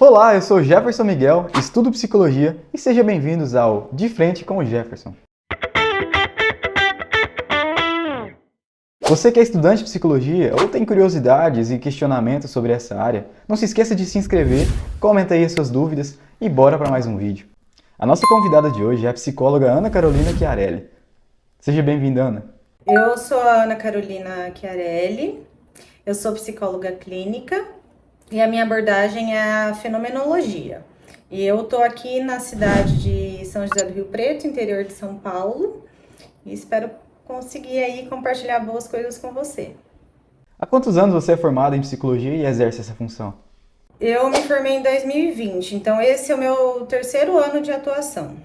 Olá, eu sou Jefferson Miguel, estudo psicologia e sejam bem-vindos ao De Frente com o Jefferson. Você que é estudante de psicologia ou tem curiosidades e questionamentos sobre essa área, não se esqueça de se inscrever, comenta aí as suas dúvidas e bora para mais um vídeo. A nossa convidada de hoje é a psicóloga Ana Carolina Chiarelli. Seja bem-vinda, Ana. Eu sou a Ana Carolina Chiarelli, eu sou psicóloga clínica e a minha abordagem é a fenomenologia. E eu tô aqui na cidade de São José do Rio Preto, interior de São Paulo, e espero conseguir aí compartilhar boas coisas com você. Há quantos anos você é formada em psicologia e exerce essa função? Eu me formei em 2020, então esse é o meu terceiro ano de atuação.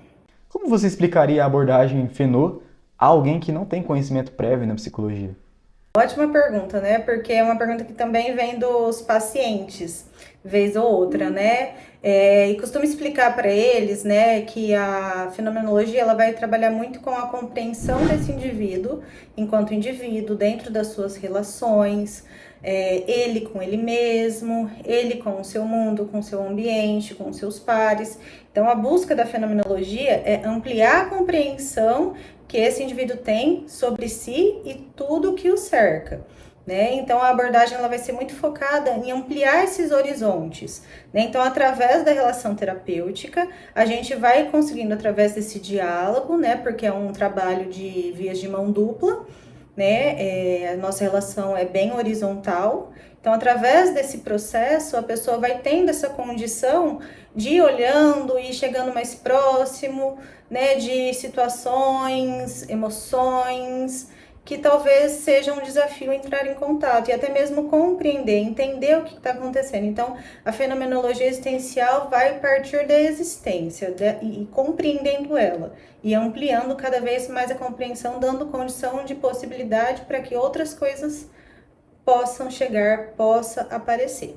Como você explicaria a abordagem Fenô a alguém que não tem conhecimento prévio na psicologia? Ótima pergunta, né? Porque é uma pergunta que também vem dos pacientes, vez ou outra, né? E costumo explicar para eles, né, que a fenomenologia ela vai trabalhar muito com a compreensão desse indivíduo, enquanto indivíduo, dentro das suas relações, ele com ele mesmo, ele com o seu mundo, com o seu ambiente, com os seus pares. Então, a busca da fenomenologia é ampliar a compreensão que esse indivíduo tem sobre si e tudo que o cerca. Né? Então a abordagem ela vai ser muito focada em ampliar esses horizontes. Né? Então, através da relação terapêutica, a gente vai conseguindo, através desse diálogo, né? Porque é um trabalho de vias de mão dupla, né? A nossa relação é bem horizontal. Então, através desse processo, a pessoa vai tendo essa condição de ir olhando e chegando mais próximo, né, de situações, emoções, que talvez seja um desafio entrar em contato e até mesmo compreender, entender o que está acontecendo. Então, a fenomenologia existencial vai partir da existência e compreendendo ela e ampliando cada vez mais a compreensão, dando condição de possibilidade para que outras coisas possam chegar, possa aparecer.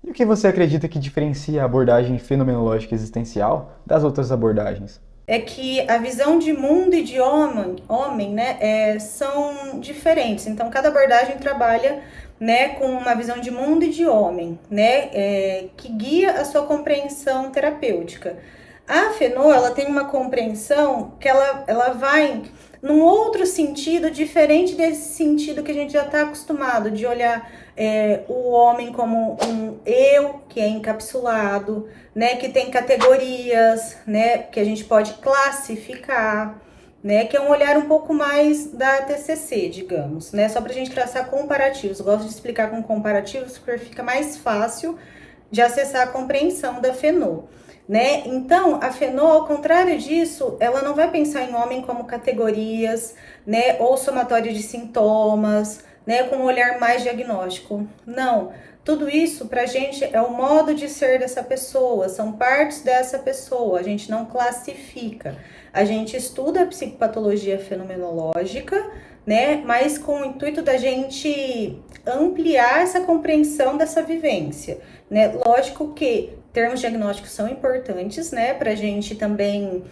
E o que você acredita que diferencia a abordagem fenomenológica existencial das outras abordagens? É que a visão de mundo e de homem, né, são diferentes. Então, cada abordagem trabalha, né, com uma visão de mundo e de homem, né, que guia a sua compreensão terapêutica. A Fenô, ela tem uma compreensão que ela vai num outro sentido, diferente desse sentido que a gente já está acostumado, de olhar o homem como um eu que é encapsulado, né, que tem categorias, né, que a gente pode classificar, né, que é um olhar um pouco mais da TCC, digamos, né, só para a gente traçar comparativos. Eu gosto de explicar com comparativos porque fica mais fácil de acessar a compreensão da Fenô. Né? Então, a Fenô, ao contrário disso, ela não vai pensar em homem como categorias, né, ou somatório de sintomas, né, com um olhar mais diagnóstico. Não, tudo isso pra gente é o modo de ser dessa pessoa, são partes dessa pessoa, a gente não classifica. A gente estuda a psicopatologia fenomenológica, né, mas com o intuito da gente ampliar essa compreensão dessa vivência, né? Lógico que termos diagnósticos são importantes, né, para a gente também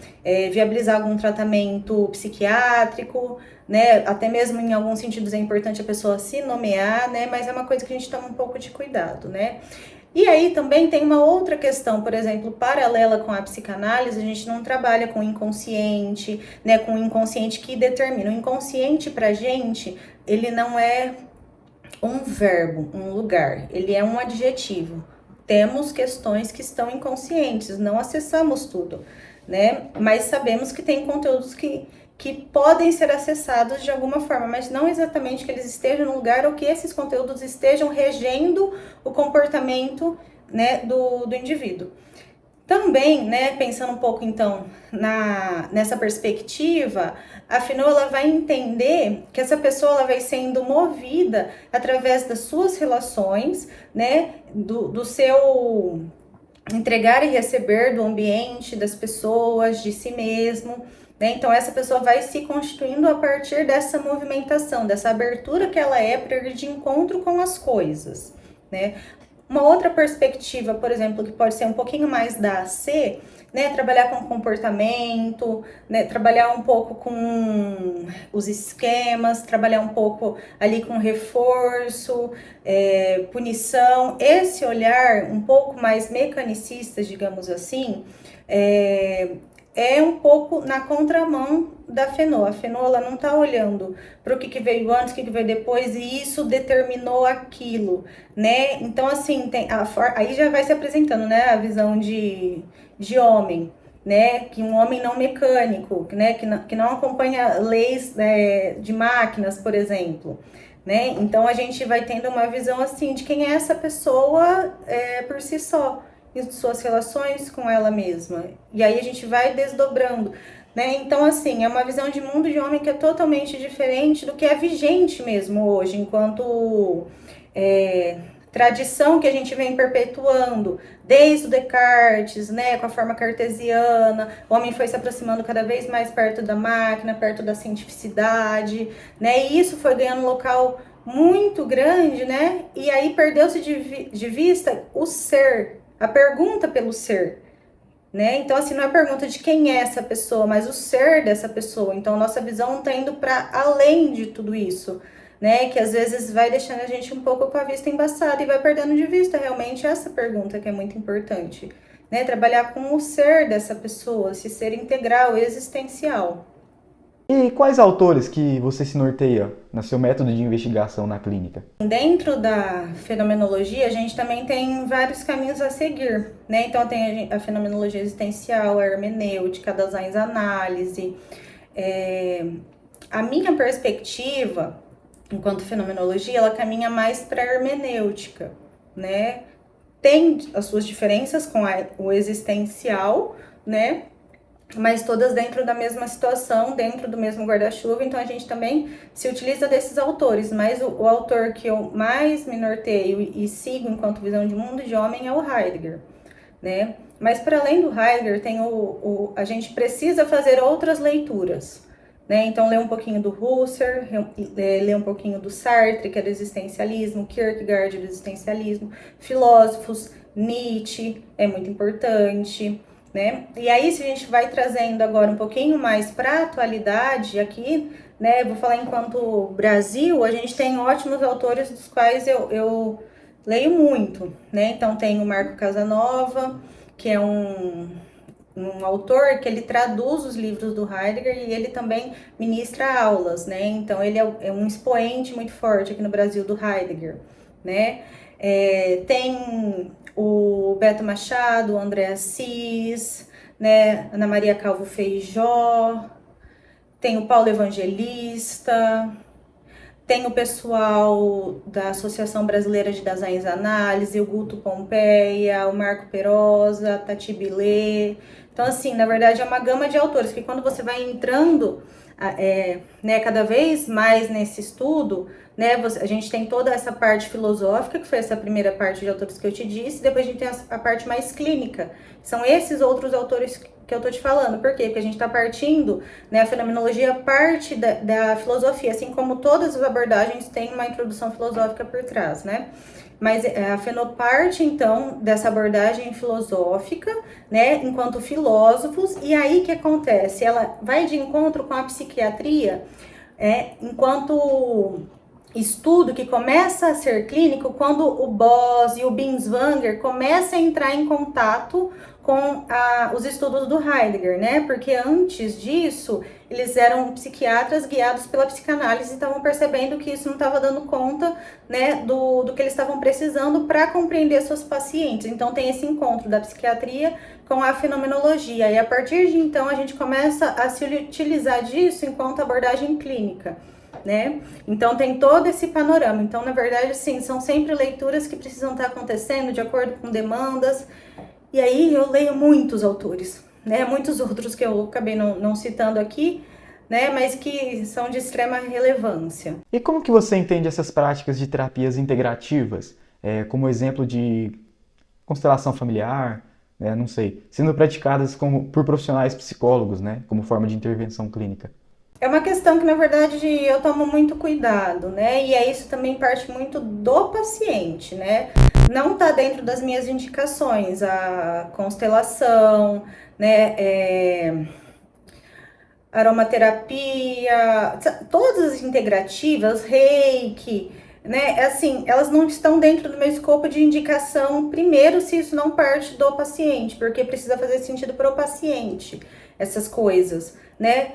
viabilizar algum tratamento psiquiátrico, né, até mesmo em alguns sentidos é importante a pessoa se nomear, né, mas é uma coisa que a gente toma um pouco de cuidado, né. E aí também tem uma outra questão, por exemplo, paralela com a psicanálise, a gente não trabalha com o inconsciente, né, com o inconsciente que determina. O inconsciente pra gente, ele não é um verbo, um lugar, ele é um adjetivo. Temos questões que estão inconscientes, não acessamos tudo, né? Mas sabemos que tem conteúdos que podem ser acessados de alguma forma, mas não exatamente que eles estejam no lugar ou que esses conteúdos estejam regendo o comportamento, né, do indivíduo. Também, né, pensando um pouco então nessa perspectiva, a Fenô ela vai entender que essa pessoa ela vai sendo movida através das suas relações, né, do seu entregar e receber do ambiente, das pessoas, de si mesmo, né? Então essa pessoa vai se constituindo a partir dessa movimentação, dessa abertura que ela é para ir de encontro com as coisas, né? Uma outra perspectiva, por exemplo, que pode ser um pouquinho mais da AC, né, trabalhar com comportamento, né, trabalhar um pouco com os esquemas, trabalhar um pouco ali com reforço, punição. Esse olhar um pouco mais mecanicista, digamos assim, é um pouco na contramão da FENO. A FENO ela não está olhando para o que veio antes, o que veio depois, e isso determinou aquilo, né? Então, assim, aí já vai se apresentando, né, a visão de homem, né? Que um homem não mecânico, né? Que não acompanha leis, de máquinas, por exemplo. Né? Então a gente vai tendo uma visão assim de quem é essa pessoa por si só, e suas relações com ela mesma. E aí a gente vai desdobrando. Né? Então, assim, é uma visão de mundo de homem que é totalmente diferente do que é vigente mesmo hoje, enquanto tradição que a gente vem perpetuando desde o Descartes, né, com a forma cartesiana. O homem foi se aproximando cada vez mais perto da máquina, perto da cientificidade, né, e isso foi ganhando um local muito grande, né, e aí perdeu-se de vista o ser, a pergunta pelo ser. Né? Então, assim, não é a pergunta de quem é essa pessoa, mas o ser dessa pessoa. Então, nossa visão está indo para além de tudo isso, né? Que às vezes vai deixando a gente um pouco com a vista embaçada e vai perdendo de vista realmente essa pergunta que é muito importante, né? Trabalhar com o ser dessa pessoa, esse ser integral, existencial. E quais autores que você se norteia no seu método de investigação na clínica? Dentro da fenomenologia, a gente também tem vários caminhos a seguir, né? Então tem a fenomenologia existencial, a hermenêutica, a Daseins-Análise. A minha perspectiva, enquanto fenomenologia, ela caminha mais para a hermenêutica, né? Tem as suas diferenças com o existencial, né? Mas todas dentro da mesma situação, dentro do mesmo guarda-chuva, então a gente também se utiliza desses autores, mas o autor que eu mais me norteio e sigo enquanto visão de mundo de homem é o Heidegger, né? Mas para além do Heidegger, tem a gente precisa fazer outras leituras, né? Então ler um pouquinho do Husserl, ler um pouquinho do Sartre, que é do existencialismo, Kierkegaard do existencialismo, filósofos, Nietzsche é muito importante, né? E aí, se a gente vai trazendo agora um pouquinho mais para a atualidade aqui, né? Vou falar enquanto Brasil, a gente tem ótimos autores dos quais eu leio muito, né? Então tem o Marco Casanova, que é um autor que ele traduz os livros do Heidegger e ele também ministra aulas, né? Então ele é um expoente muito forte aqui no Brasil do Heidegger, né? Tem o Beto Machado, o André Assis, né? Ana Maria Calvo Feijó, tem o Paulo Evangelista, tem o pessoal da Associação Brasileira de Daseins-Análise, o Guto Pompeia, o Marco Perosa, a Tati Billet. Então, assim, na verdade é uma gama de autores, que quando você vai entrando né, cada vez mais nesse estudo, né, a gente tem toda essa parte filosófica, que foi essa primeira parte de autores que eu te disse, depois a gente tem a parte mais clínica. São esses outros autores que eu tô te falando. Por quê? Porque a gente tá partindo, né, a fenomenologia parte da filosofia, assim como todas as abordagens têm uma introdução filosófica por trás, né? Mas a Feno parte, então, dessa abordagem filosófica, né, enquanto filósofos, e aí que acontece? Ela vai de encontro com a psiquiatria, enquanto estudo que começa a ser clínico quando o Boss e o Binswanger começam a entrar em contato com os estudos do Heidegger, né? Porque antes disso, eles eram psiquiatras guiados pela psicanálise e estavam percebendo que isso não estava dando conta, né, do que eles estavam precisando para compreender seus pacientes. Então, tem esse encontro da psiquiatria com a fenomenologia. E a partir de então, a gente começa a se utilizar disso enquanto abordagem clínica, né? Então tem todo esse panorama. Então, na verdade, sim, são sempre leituras que precisam estar acontecendo de acordo com demandas. E aí eu leio muitos autores, né? Muitos outros que eu acabei não citando aqui, né? Mas que são de extrema relevância. E como que você entende essas práticas de terapias integrativas, como exemplo de constelação familiar, né? Não sei, sendo praticadas por profissionais psicólogos, né? Como forma de intervenção clínica? É uma questão que, na verdade, eu tomo muito cuidado, né? E isso também parte muito do paciente, né? não está dentro das minhas indicações, a constelação, né, aromaterapia, todas as integrativas, reiki, né, assim, elas não estão dentro do meu escopo de indicação, primeiro, se isso não parte do paciente, porque precisa fazer sentido para o paciente, essas coisas, né,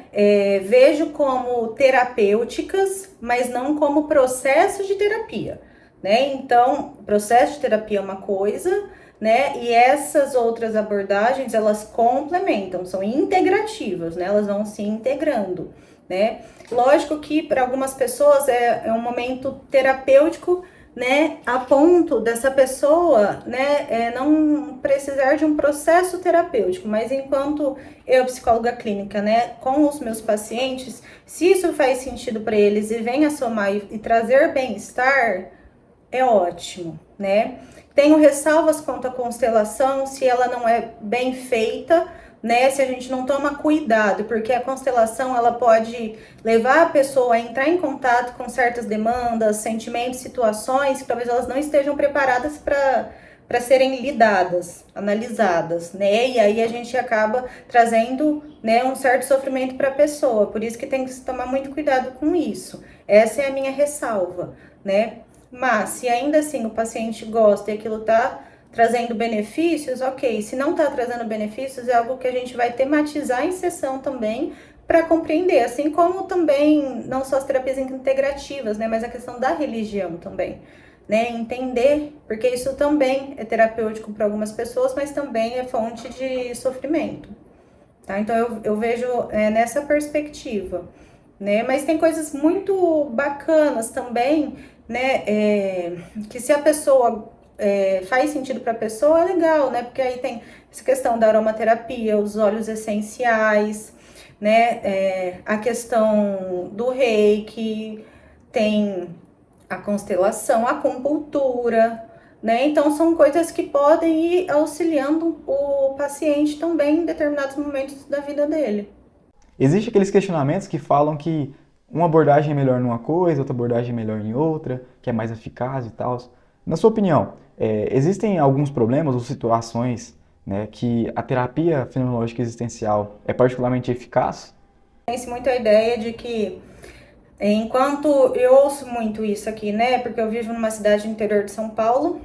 vejo como terapêuticas, mas não como processo de terapia, né, então, processo de terapia é uma coisa, né? E essas outras abordagens, elas complementam, são integrativas, né? Elas vão se integrando, né? Lógico que para algumas pessoas é um momento terapêutico, né? A ponto dessa pessoa, né? Não precisar de um processo terapêutico, mas enquanto eu, psicóloga clínica, né? Com os meus pacientes, se isso faz sentido para eles e vem a somar e trazer bem-estar, é ótimo, né? Tenho ressalvas quanto à constelação, se ela não é bem feita, né? Se a gente não toma cuidado, porque a constelação ela pode levar a pessoa a entrar em contato com certas demandas, sentimentos, situações que talvez elas não estejam preparadas para serem lidadas, analisadas, né? E aí a gente acaba trazendo, né, um certo sofrimento para a pessoa. Por isso que tem que se tomar muito cuidado com isso. Essa é a minha ressalva, né? Mas, se ainda assim o paciente gosta e aquilo está trazendo benefícios, ok. Se não está trazendo benefícios, é algo que a gente vai tematizar em sessão também para compreender. Assim como também, não só as terapias integrativas, né? Mas a questão da religião também, né? Entender, porque isso também é terapêutico para algumas pessoas, mas também é fonte de sofrimento, tá? Então, eu vejo nessa perspectiva, né? Mas tem coisas muito bacanas também, né? Que se a pessoa faz sentido para a pessoa, é legal, né? Porque aí tem essa questão da aromaterapia, os óleos essenciais, né? A questão do reiki, tem a constelação, a acupuntura, né? Então são coisas que podem ir auxiliando o paciente também em determinados momentos da vida dele. Existem aqueles questionamentos que falam que uma abordagem é melhor numa coisa, outra abordagem é melhor em outra, que é mais eficaz e tal. Na sua opinião, existem alguns problemas ou situações, né, que a terapia fenomenológica existencial é particularmente eficaz? Tem-se muito a ideia de que, enquanto eu ouço muito isso aqui, né? Porque eu vivo numa cidade do interior de São Paulo.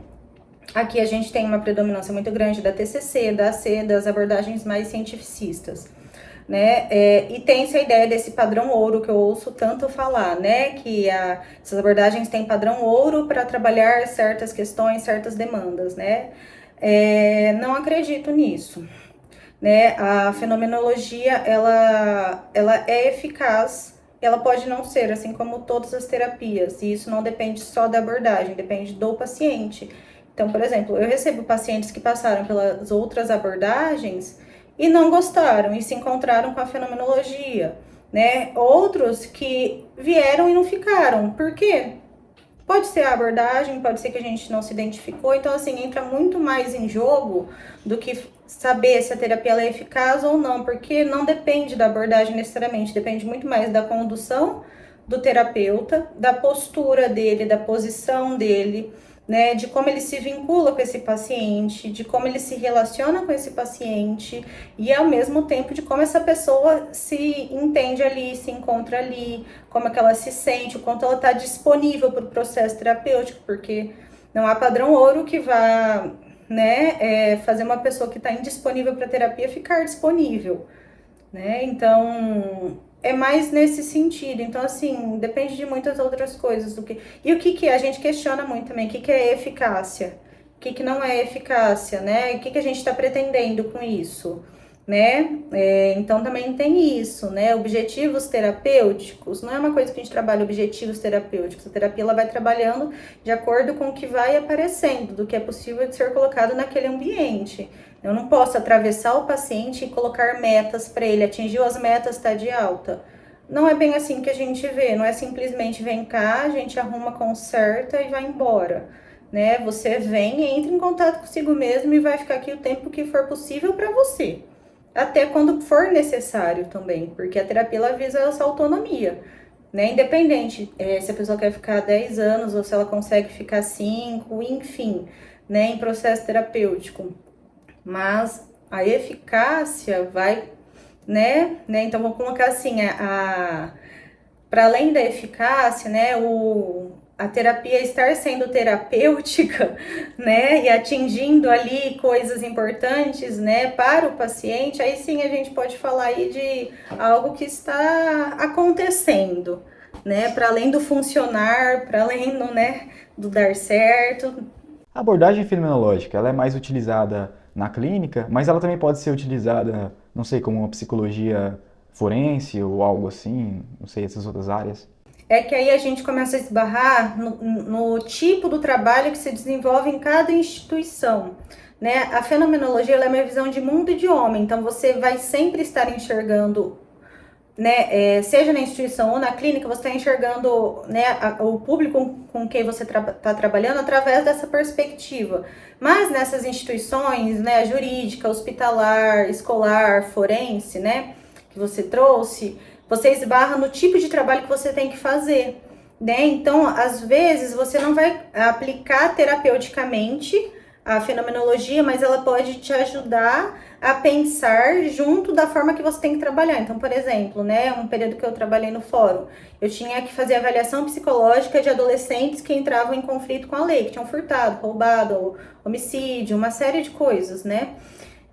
Aqui a gente tem uma predominância muito grande da TCC, da AC, das abordagens mais cientificistas, né? E tem-se a ideia desse padrão ouro que eu ouço tanto falar, né? Que essas abordagens têm padrão ouro para trabalhar certas questões, certas demandas, né? Não acredito nisso, né? A fenomenologia, ela é eficaz, ela pode não ser, assim como todas as terapias, e isso não depende só da abordagem, depende do paciente. Então, por exemplo, eu recebo pacientes que passaram pelas outras abordagens e não gostaram e se encontraram com a fenomenologia, né? Outros que vieram e não ficaram. Por quê? Pode ser a abordagem, pode ser que a gente não se identificou. Então, assim, entra muito mais em jogo do que saber se a terapia ela é eficaz ou não, porque não depende da abordagem necessariamente, depende muito mais da condução do terapeuta, da postura dele, da posição dele, né, de como ele se vincula com esse paciente, de como ele se relaciona com esse paciente e ao mesmo tempo de como essa pessoa se entende ali, se encontra ali, como é que ela se sente, o quanto ela está disponível para o processo terapêutico, porque não há padrão ouro que vá, né, fazer uma pessoa que está indisponível para terapia ficar disponível, né? Então, é mais nesse sentido. Então, assim, depende de muitas outras coisas do que. E o que que é? A gente questiona muito também, o que que é eficácia? O que que não é eficácia, né? O que que a gente está pretendendo com isso, né? Então também tem isso, né? Objetivos terapêuticos, não é uma coisa que a gente trabalha objetivos terapêuticos. A terapia ela vai trabalhando de acordo com o que vai aparecendo, do que é possível de ser colocado naquele ambiente. Eu não posso atravessar o paciente e colocar metas para ele. Atingiu as metas, está de alta. Não é bem assim que a gente vê. Não é simplesmente vem cá, a gente arruma, conserta e vai embora, né? Você vem, entra em contato consigo mesmo e vai ficar aqui o tempo que for possível para você. Até quando for necessário também, porque a terapia ela visa essa autonomia, né? Independente se a pessoa quer ficar 10 anos ou se ela consegue ficar 5, enfim, né, em processo terapêutico, mas a eficácia vai, né, então vou colocar assim, para além da eficácia, né, a terapia estar sendo terapêutica, né, e atingindo ali coisas importantes, né, para o paciente, aí sim a gente pode falar aí de algo que está acontecendo, né, para além do funcionar, para além do, né, do dar certo. A abordagem fenomenológica, ela é mais utilizada na clínica, mas ela também pode ser utilizada, não sei, como uma psicologia forense ou algo assim, não sei, essas outras áreas. É que aí a gente começa a esbarrar no tipo do trabalho que se desenvolve em cada instituição, né? A fenomenologia, ela é uma visão de mundo e de homem, então você vai sempre estar enxergando, né, seja na instituição ou na clínica, você está enxergando, né, o público com quem você está trabalhando através dessa perspectiva. Mas nessas instituições, né, jurídica, hospitalar, escolar, forense, né, que você trouxe, você esbarra no tipo de trabalho que você tem que fazer, né? Então, às vezes, você não vai aplicar terapeuticamente a fenomenologia, mas ela pode te ajudar a pensar junto da forma que você tem que trabalhar. Então, por exemplo, né, um período que eu trabalhei no fórum, eu tinha que fazer avaliação psicológica de adolescentes que entravam em conflito com a lei, que tinham furtado, roubado, homicídio, uma série de coisas, né?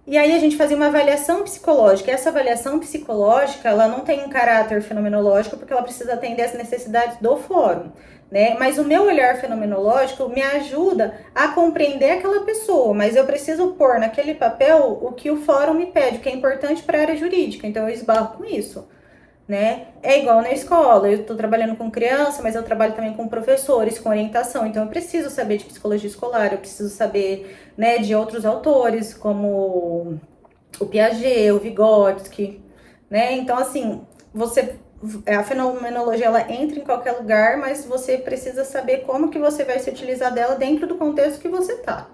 E aí a gente fazia uma avaliação psicológica. Essa avaliação psicológica, ela não tem um caráter fenomenológico, porque ela precisa atender às necessidades do fórum, né? Mas o meu olhar fenomenológico me ajuda a compreender aquela pessoa, mas eu preciso pôr naquele papel o que o fórum me pede, o que é importante para a área jurídica. Então eu esbarro com isso, né? É igual na escola, eu estou trabalhando com criança, mas eu trabalho também com professores, com orientação, então eu preciso saber de psicologia escolar, eu preciso saber, né, de outros autores, como o Piaget, o Vygotsky, né? Então, assim, a fenomenologia, ela entra em qualquer lugar, mas você precisa saber como que você vai se utilizar dela dentro do contexto que você tá,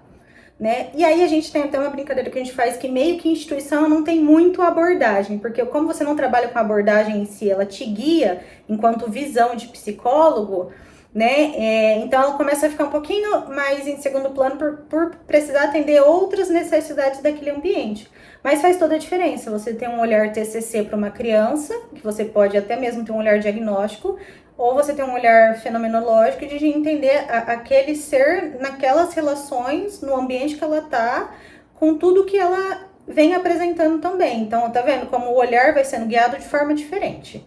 né? E aí a gente tem até uma brincadeira que a gente faz que meio que instituição não tem muito abordagem, porque como você não trabalha com a abordagem em si, ela te guia enquanto visão de psicólogo, né? Então ela começa a ficar um pouquinho mais em segundo plano por precisar atender outras necessidades daquele ambiente. Mas faz toda a diferença. Você tem um olhar TCC para uma criança, que você pode até mesmo ter um olhar diagnóstico, ou você tem um olhar fenomenológico de entender aquele ser naquelas relações, no ambiente que ela está, com tudo que ela vem apresentando também. Então, tá vendo como o olhar vai sendo guiado de forma diferente.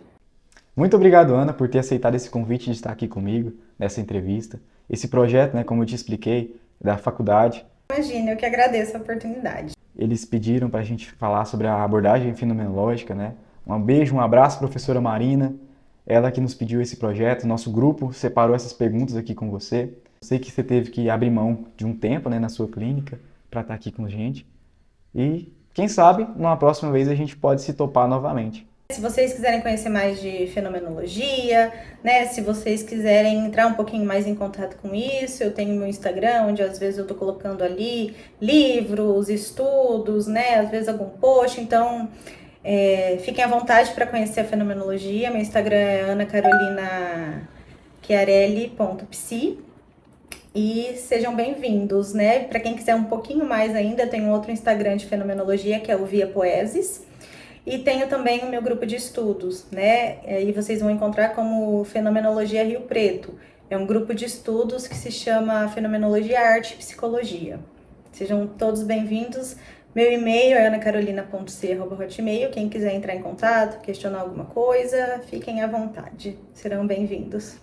Muito obrigado, Ana, por ter aceitado esse convite de estar aqui comigo nessa entrevista. Esse projeto, né, como eu te expliquei, da faculdade. Imagina, eu que agradeço a oportunidade. Eles pediram para a gente falar sobre a abordagem fenomenológica, né? Um beijo, um abraço, professora Marina. Ela que nos pediu esse projeto, nosso grupo separou essas perguntas aqui com você. Eu sei que você teve que abrir mão de um tempo, né, na sua clínica para estar aqui com a gente. E quem sabe, numa próxima vez a gente pode se topar novamente. Se vocês quiserem conhecer mais de fenomenologia, né, se vocês quiserem entrar um pouquinho mais em contato com isso, eu tenho meu Instagram, onde às vezes eu tô colocando ali livros, estudos, né, às vezes algum post, então fiquem à vontade para conhecer a fenomenologia. Meu Instagram é anacarolinachiarelli.psi e sejam bem-vindos, né? Para quem quiser um pouquinho mais ainda, eu tenho outro Instagram de fenomenologia, que é o Via Poesis. E tenho também o meu grupo de estudos, né? E vocês vão encontrar como Fenomenologia Rio Preto. É um grupo de estudos que se chama Fenomenologia, Arte e Psicologia. Sejam todos bem-vindos. Meu e-mail é anacarolina.c@hotmail. Quem quiser entrar em contato, questionar alguma coisa, fiquem à vontade. Serão bem-vindos.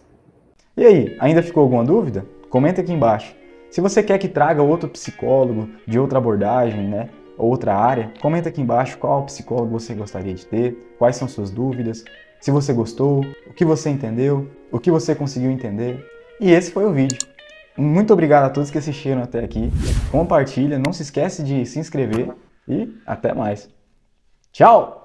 E aí, ainda ficou alguma dúvida? Comenta aqui embaixo. Se você quer que traga outro psicólogo de outra abordagem, né? Outra área, comenta aqui embaixo qual psicólogo você gostaria de ter, quais são suas dúvidas, se você gostou, o que você entendeu, o que você conseguiu entender. E esse foi o vídeo. Muito obrigado a todos que assistiram até aqui. Compartilha, não se esquece de se inscrever e até mais. Tchau!